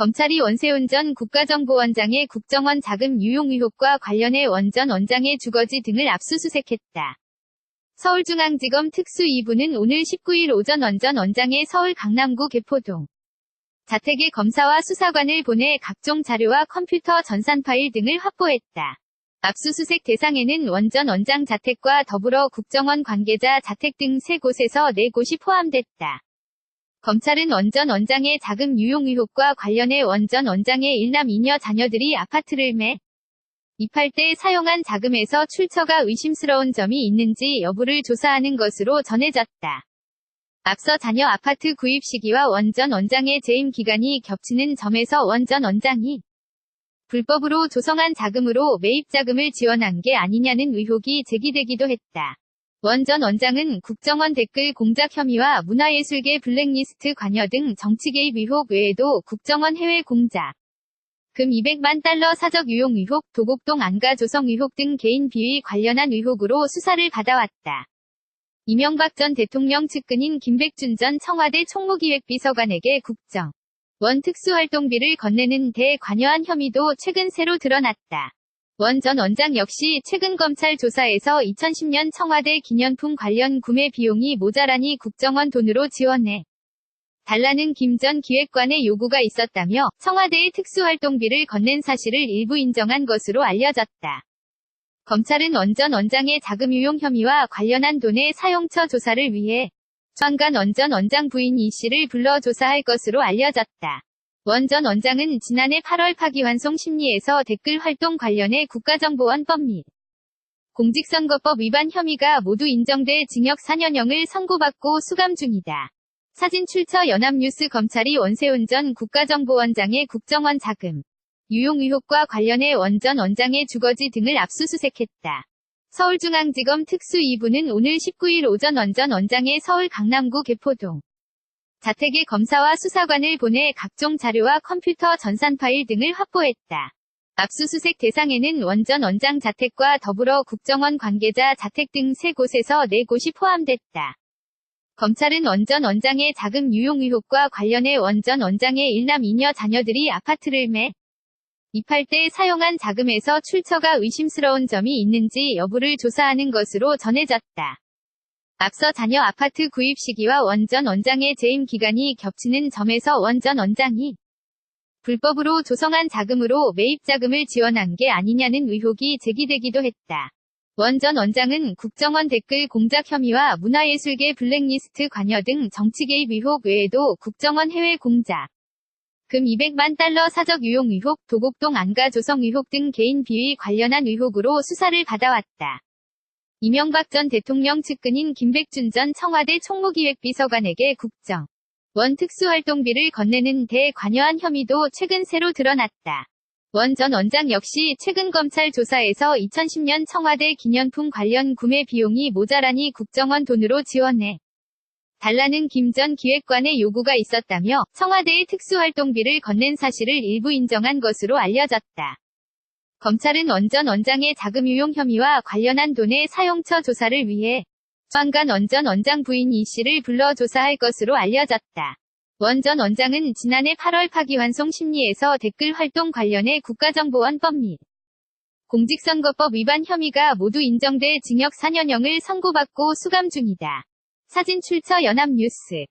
검찰이 원세훈 전 국가정보원장의 국정원 자금 유용 의혹과 관련해 원 전 원장의 주거지 등을 압수수색했다. 서울중앙지검 특수 2부는 오늘 19일 오전 원 전 원장의 서울 강남구 개포동 자택에 검사와 수사관을 보내 각종 자료와 컴퓨터 전산 파일 등을 확보했다. 압수수색 대상에는 원 전 원장 자택과 더불어 국정원 관계자 자택 등 3곳에서 4곳이 포함됐다. 검찰은 원 전 원장의 자금 유용 의혹과 관련해 원 전 원장의 일남 이녀 자녀들이 아파트를 매입할 때 사용한 자금에서 출처가 의심스러운 점이 있는지 여부를 조사하는 것으로 전해졌다. 앞서 자녀 아파트 구입 시기와 원 전 원장의 재임 기간이 겹치는 점에서 원 전 원장이 불법으로 조성한 자금으로 매입 자금을 지원한 게 아니냐는 의혹이 제기되기도 했다. 원 전 원장은 국정원 댓글 공작 혐의와 문화예술계 블랙리스트 관여 등 정치 개입 의혹 외에도 국정원 해외 공작, 금 200만 달러 사적 유용 의혹, 도곡동 안가 조성 의혹 등 개인 비위 관련한 의혹으로 수사를 받아왔다. 이명박 전 대통령 측근인 김백준 전 청와대 총무기획비서관에게 국정원 특수활동비를 건네는 데 관여한 혐의도 최근 새로 드러났다. 원 전 원장 역시 최근 검찰 조사에서 2010년 청와대 기념품 관련 구매 비용이 모자라니 국정원 돈으로 지원해 달라는 김 전 기획관의 요구가 있었다며 청와대의 특수활동비를 건넨 사실을 일부 인정한 것으로 알려졌다. 검찰은 원 전 원장의 자금 유용 혐의와 관련한 돈의 사용처 조사를 위해 조만간 원 전 원장 부인 이 씨를 불러 조사할 것으로 알려졌다. 원 전 원장은 지난해 8월 파기환송 심리에서 댓글 활동 관련해 국가정보원법 및 공직선거법 위반 혐의가 모두 인정돼 징역 4년형을 선고받고 수감 중이다. 사진 출처 연합뉴스. 검찰이 원세훈 전 국가정보원장의 국정원 자금 유용 의혹과 관련해 원 전 원장의 주거지 등을 압수수색했다. 서울중앙지검 특수 2부는 오늘 19일 오전 원 전 원장의 서울 강남구 개포동 자택에 검사와 수사관을 보내 각종 자료와 컴퓨터 전산 파일 등을 확보했다. 압수수색 대상에는 원 전 원장 자택과 더불어 국정원 관계자 자택 등 3곳에서 4곳이 포함됐다. 검찰은 원 전 원장의 자금 유용 의혹과 관련해 원 전 원장의 일남 이녀 자녀들이 아파트를 매입할 때 사용한 자금에서 출처가 의심스러운 점이 있는지 여부를 조사하는 것으로 전해졌다. 앞서 자녀 아파트 구입 시기와 원 전 원장의 재임 기간이 겹치는 점에서 원 전 원장이 불법으로 조성한 자금으로 매입 자금을 지원한 게 아니냐는 의혹이 제기되기도 했다. 원 전 원장은 국정원 댓글 공작 혐의와 문화예술계 블랙리스트 관여 등 정치 개입 의혹 외에도 국정원 해외 공작, 금 200만 달러 사적 유용 의혹, 도곡동 안가 조성 의혹 등 개인 비위 관련한 의혹으로 수사를 받아왔다. 이명박 전 대통령 측근인 김백준 전 청와대 총무기획비서관에게 국정원 특수활동비를 건네는 데 관여한 혐의도 최근 새로 드러났다. 원 전 원장 역시 최근 검찰 조사에서 2010년 청와대 기념품 관련 구매 비용이 모자라니 국정원 돈으로 지원해 달라는 김 전 기획관의 요구가 있었다며 청와대의 특수활동비를 건넨 사실을 일부 인정한 것으로 알려졌다. 검찰은 원 전 원장의 자금 유용 혐의와 관련한 돈의 사용처 조사를 위해 조만간 원 전 원장 부인 이 씨를 불러 조사할 것으로 알려졌다. 원 전 원장은 지난해 8월 파기환송 심리에서 댓글 활동 관련해 국가정보원법 및 공직선거법 위반 혐의가 모두 인정돼 징역 4년형을 선고받고 수감 중이다. 사진 출처 연합뉴스.